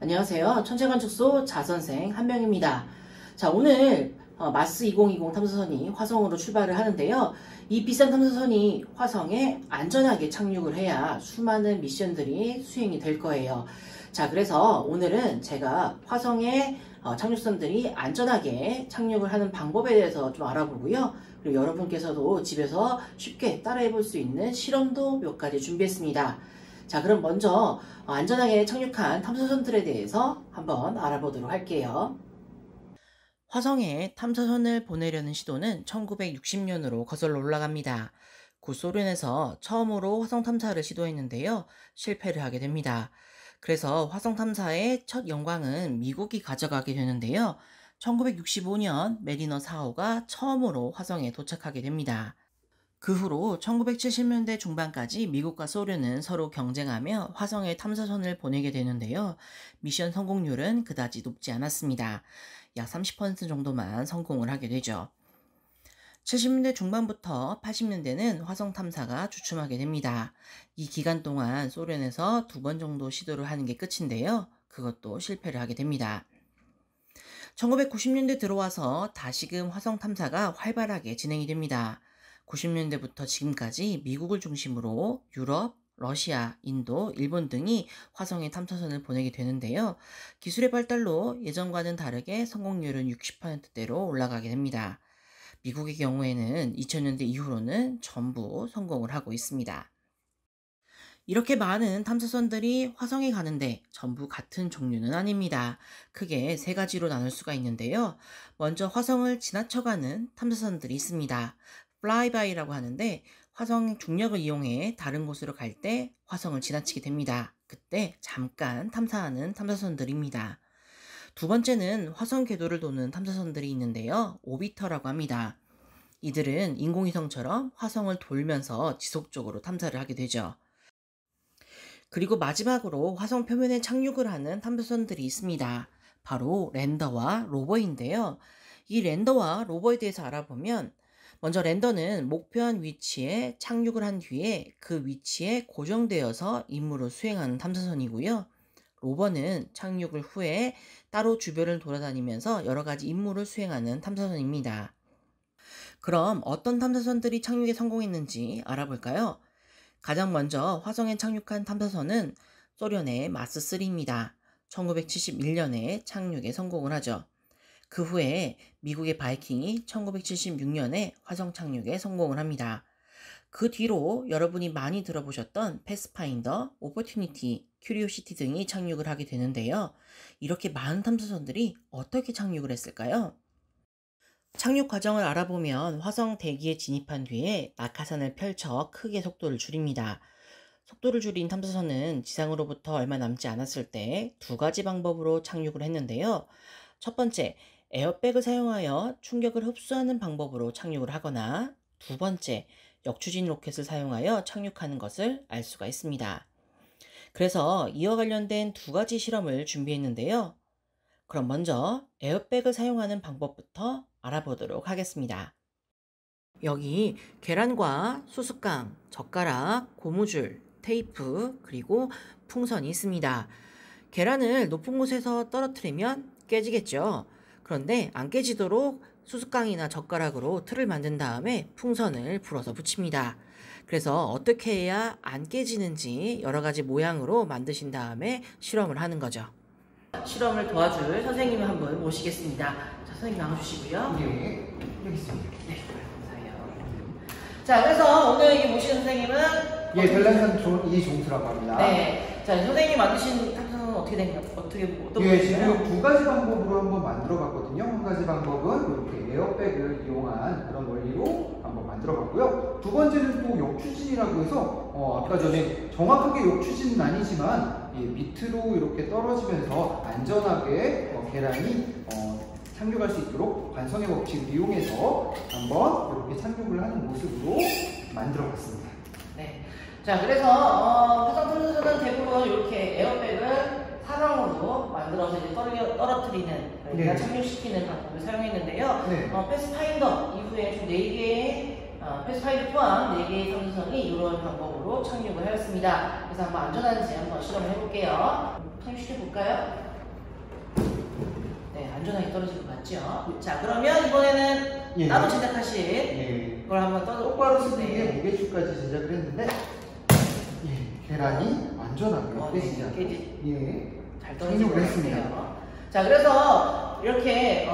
안녕하세요. 천체관측소 자선생 한명입니다. 자, 오늘 마스 2020 탐사선이 화성으로 출발을 하는데요. 이 비싼 탐사선이 화성에 안전하게 착륙을 해야 수많은 미션들이 수행이 될 거예요. 자, 그래서 오늘은 제가 화성에 착륙선들이 안전하게 착륙을 하는 방법에 대해서 좀 알아보고요. 그리고 여러분께서도 집에서 쉽게 따라해 볼 수 있는 실험도 몇 가지 준비했습니다. 자, 그럼 먼저 안전하게 착륙한 탐사선들에 대해서 한번 알아보도록 할게요. 화성에 탐사선을 보내려는 시도는 1960년으로 거슬러 올라갑니다. 구소련에서 처음으로 화성 탐사를 시도했는데요. 실패를 하게 됩니다. 그래서 화성 탐사의 첫 영광은 미국이 가져가게 되는데요. 1965년 메리너 4호가 처음으로 화성에 도착하게 됩니다. 그 후로 1970년대 중반까지 미국과 소련은 서로 경쟁하며 화성에 탐사선을 보내게 되는데요. 미션 성공률은 그다지 높지 않았습니다. 약 30% 정도만 성공을 하게 되죠. 70년대 중반부터 80년대는 화성 탐사가 주춤하게 됩니다. 이 기간 동안 소련에서 2번 정도 시도를 하는 게 끝인데요. 그것도 실패를 하게 됩니다. 1990년대 들어와서 다시금 화성 탐사가 활발하게 진행이 됩니다. 90년대부터 지금까지 미국을 중심으로 유럽, 러시아, 인도, 일본 등이 화성에 탐사선을 보내게 되는데요. 기술의 발달로 예전과는 다르게 성공률은 60%대로 올라가게 됩니다. 미국의 경우에는 2000년대 이후로는 전부 성공을 하고 있습니다. 이렇게 많은 탐사선들이 화성에 가는데 전부 같은 종류는 아닙니다. 크게 3가지로 나눌 수가 있는데요. 먼저 화성을 지나쳐가는 탐사선들이 있습니다. 플라이바이라고 하는데 화성 중력을 이용해 다른 곳으로 갈 때 화성을 지나치게 됩니다. 그때 잠깐 탐사하는 탐사선들입니다. 두 번째는 화성 궤도를 도는 탐사선들이 있는데요. 오비터라고 합니다. 이들은 인공위성처럼 화성을 돌면서 지속적으로 탐사를 하게 되죠. 그리고 마지막으로 화성 표면에 착륙을 하는 탐사선들이 있습니다. 바로 랜더와 로버인데요. 이 랜더와 로버에 대해서 알아보면 먼저 랜더는 목표한 위치에 착륙을 한 뒤에 그 위치에 고정되어서 임무를 수행하는 탐사선이고요. 로버는 착륙을 후에 따로 주변을 돌아다니면서 여러 가지 임무를 수행하는 탐사선입니다. 그럼 어떤 탐사선들이 착륙에 성공했는지 알아볼까요? 가장 먼저 화성에 착륙한 탐사선은 소련의 마스3입니다. 1971년에 착륙에 성공을 하죠. 그 후에 미국의 바이킹이 1976년에 화성 착륙에 성공을 합니다. 그 뒤로 여러분이 많이 들어보셨던 패스파인더, 오퍼튜니티, 큐리오시티 등이 착륙을 하게 되는데요. 이렇게 많은 탐사선들이 어떻게 착륙을 했을까요? 착륙 과정을 알아보면 화성 대기에 진입한 뒤에 낙하산을 펼쳐 크게 속도를 줄입니다. 속도를 줄인 탐사선은 지상으로부터 얼마 남지 않았을 때 2가지 방법으로 착륙을 했는데요. 첫 번째, 에어백을 사용하여 충격을 흡수하는 방법으로 착륙을 하거나 두 번째, 역추진 로켓을 사용하여 착륙하는 것을 알 수가 있습니다. 그래서 이와 관련된 2가지 실험을 준비했는데요. 그럼 먼저 에어백을 사용하는 방법부터 알아보도록 하겠습니다. 여기 계란과 수습강, 젓가락, 고무줄, 테이프, 그리고 풍선이 있습니다. 계란을 높은 곳에서 떨어뜨리면 깨지겠죠. 그런데 안 깨지도록 수습강이나 젓가락으로 틀을 만든 다음에 풍선을 불어서 붙입니다. 그래서 어떻게 해야 안 깨지는지 여러 가지 모양으로 만드신 다음에 실험을 하는 거죠. 실험을 도와줄 선생님을 한번 모시겠습니다. 자, 선생님 나와주시고요. 네, 여기 있습니다. 네, 감사해요. 자, 그래서 오늘 모시는 선생님은 별난산 이종수라고 합니다. 네, 자, 선생님이 만드신 탐사선은 어떻게 된가요? 어떤 지금 2가지 방법으로 한번 만들어봤거든요. 한 가지 방법은 이렇게 에어백을 이용한 그런 원리로 한번 만들어봤고요. 두 번째는 또 역추진이라고 해서 아까 전에 정확하게 역추진은 아니지만 밑으로 이렇게 떨어지면서 안전하게 계란이 착륙할 수 있도록 관성의 법칙을 이용해서 한번 이렇게 착륙을 하는 모습으로 만들어봤습니다. 네. 자, 그래서 화성 탐사선은 대부분 이렇게 에어백을 사방으로 만들어서 이제 떨어뜨리는, 그러니까 착륙시키는 방법을 사용했는데요. 네. 패스파인더 이후에 총 4개의 패스파인더 포함 4개의 탐사선이 이런 방법으로 방법으로 착륙을 하였습니다. 그래서 한번 안전한지 한번 실험을 해볼게요. 착륙시켜볼까요? 네, 안전하게 떨어질 것 같죠? 자, 그러면 이번에는 예. 따로 제작하신 예. 그걸 한번 똑바로 쓰기 위해 무게추까지 제작을 했는데 예, 계란이 완전하게 깨지지 않고 예, 잘 떨어질 것 착륙을 했습니다. 같아요. 자, 그래서 이렇게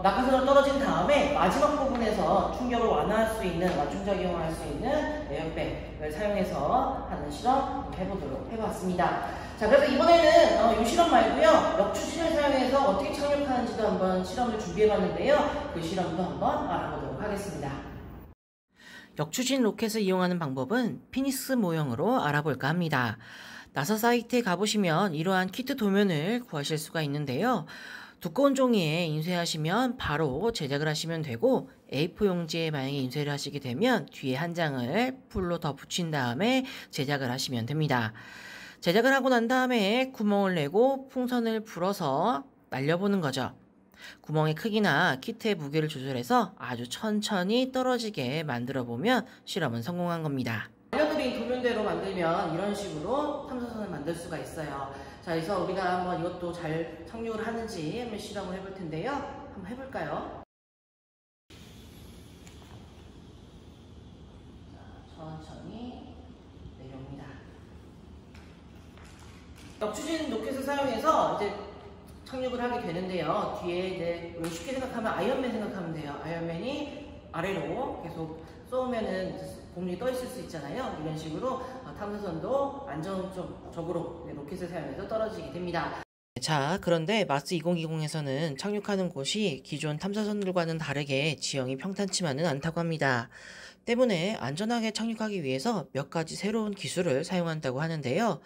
낙하산으로 떨어진 다음에 마지막 부분에서 충격을 완화할 수 있는, 완충작용을 할 수 있는 에어백을 사용해서 하는 실험 해봤습니다. 자, 그래서 이번에는 이 실험 말고요, 역추진을 사용해서 어떻게 착륙하는지도 한번 실험을 준비해봤는데요. 그 실험도 한번 알아보도록 하겠습니다. 역추진 로켓을 이용하는 방법은 피닉스 모형으로 알아볼까 합니다. 나사 사이트에 가보시면 이러한 키트 도면을 구하실 수가 있는데요. 두꺼운 종이에 인쇄하시면 바로 제작을 하시면 되고, A4 용지에 만약에 인쇄를 하시게 되면 뒤에 한 장을 풀로 더 붙인 다음에 제작을 하시면 됩니다. 제작을 하고 난 다음에 구멍을 내고 풍선을 불어서 날려보는 거죠. 구멍의 크기나 키트의 무게를 조절해서 아주 천천히 떨어지게 만들어 보면 실험은 성공한 겁니다. 알려드린 도면대로 만들면 이런 식으로 탐사선을 만들 수가 있어요. 자, 그래서 우리가 한번 이것도 잘 착륙을 하는지 한번 실험을 해볼 텐데요. 한번 해볼까요? 자, 천천히 내려옵니다. 역추진 로켓을 사용해서 이제 착륙을 하게 되는데요. 뒤에 이제 쉽게 생각하면 아이언맨 생각하면 돼요. 아이언맨이 아래로 계속 쏘면은 공중에 떠 있을 수 있잖아요. 이런 식으로 탐사선도 안정적으로 로켓을 사용해서 떨어지게 됩니다. 자, 그런데 마스 2020에서는 착륙하는 곳이 기존 탐사선들과는 다르게 지형이 평탄치만은 않다고 합니다. 때문에 안전하게 착륙하기 위해서 몇 가지 새로운 기술을 사용한다고 하는데요.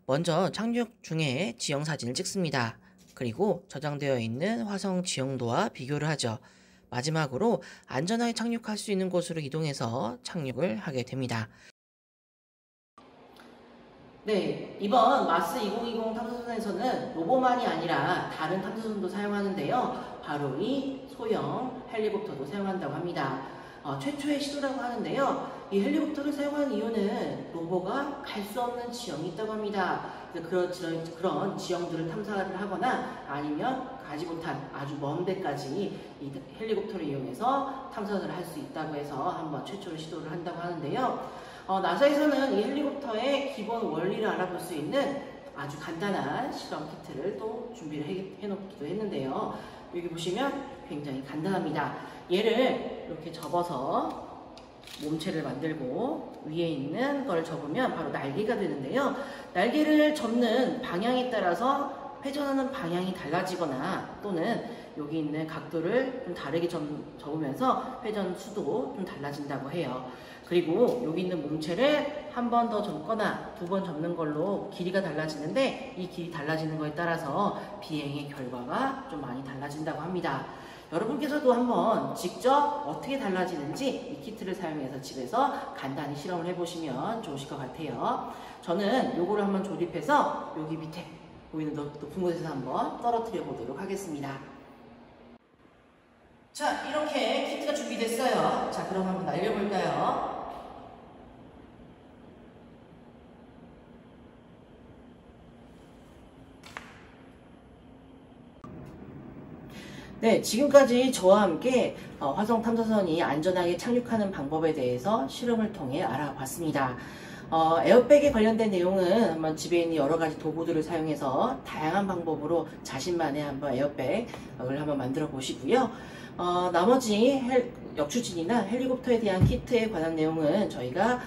먼저 착륙 중에 지형 사진을 찍습니다. 그리고 저장되어 있는 화성 지형도와 비교를 하죠. 마지막으로 안전하게 착륙할 수 있는 곳으로 이동해서 착륙을 하게 됩니다. 네, 이번 마스 2020 탐사선에서는 로봇만이 아니라 다른 탐사선도 사용하는데요. 바로 이 소형 헬리콥터도 사용한다고 합니다. 최초의 시도라고 하는데요. 이 헬리콥터를 사용하는 이유는 로봇가 갈 수 없는 지형이 있다고 합니다. 그런 지형들을 탐사를 하거나 아니면 가지 못한 아주 먼 데까지 이 헬리콥터를 이용해서 탐사를 할 수 있다고 해서 한번 최초로 시도를 한다고 하는데요. 나사에서는 이 헬리콥터의 기본 원리를 알아볼 수 있는 아주 간단한 실험 키트를 또 준비를 해놓기도 했는데요. 여기 보시면 굉장히 간단합니다. 얘를 이렇게 접어서 몸체를 만들고 위에 있는 걸 접으면 바로 날개가 되는데요. 날개를 접는 방향에 따라서 회전하는 방향이 달라지거나 또는 여기 있는 각도를 좀 다르게 접으면서 회전 수도 좀 달라진다고 해요. 그리고 여기 있는 몸체를 한 번 더 접거나 두 번 접는 걸로 길이가 달라지는데 이 길이 달라지는 거에 따라서 비행의 결과가 좀 많이 달라진다고 합니다. 여러분께서도 한번 직접 어떻게 달라지는지 이 키트를 사용해서 집에서 간단히 실험을 해보시면 좋으실 것 같아요. 저는 요거를 한번 조립해서 여기 밑에 보이는 높은 곳에서 한번 떨어뜨려 보도록 하겠습니다. 자, 이렇게 키트가 준비됐어요. 자, 그럼 한번 날려볼까요? 네, 지금까지 저와 함께 화성 탐사선이 안전하게 착륙하는 방법에 대해서 실험을 통해 알아봤습니다. 에어백에 관련된 내용은 한번 집에 있는 여러 가지 도구들을 사용해서 다양한 방법으로 자신만의 한번 에어백을 한번 만들어 보시고요. 나머지 역추진이나 헬리콥터에 대한 키트에 관한 내용은 저희가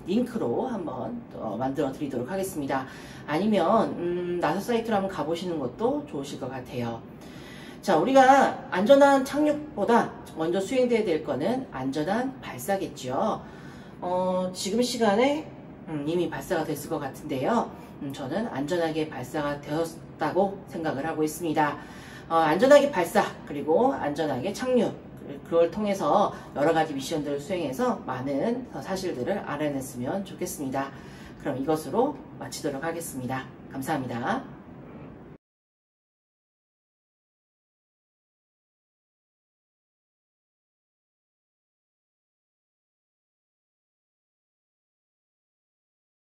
링크로 한번 만들어 드리도록 하겠습니다. 아니면 나사 사이트로 한번 가보시는 것도 좋으실 것 같아요. 자, 우리가 안전한 착륙보다 먼저 수행돼야 될 거는 안전한 발사겠죠. 지금 시간에 이미 발사가 됐을 것 같은데요. 저는 안전하게 발사가 되었다고 생각을 하고 있습니다. 안전하게 발사 그리고 안전하게 착륙, 그걸 통해서 여러 가지 미션들을 수행해서 많은 사실들을 알아냈으면 좋겠습니다. 그럼 이것으로 마치도록 하겠습니다. 감사합니다.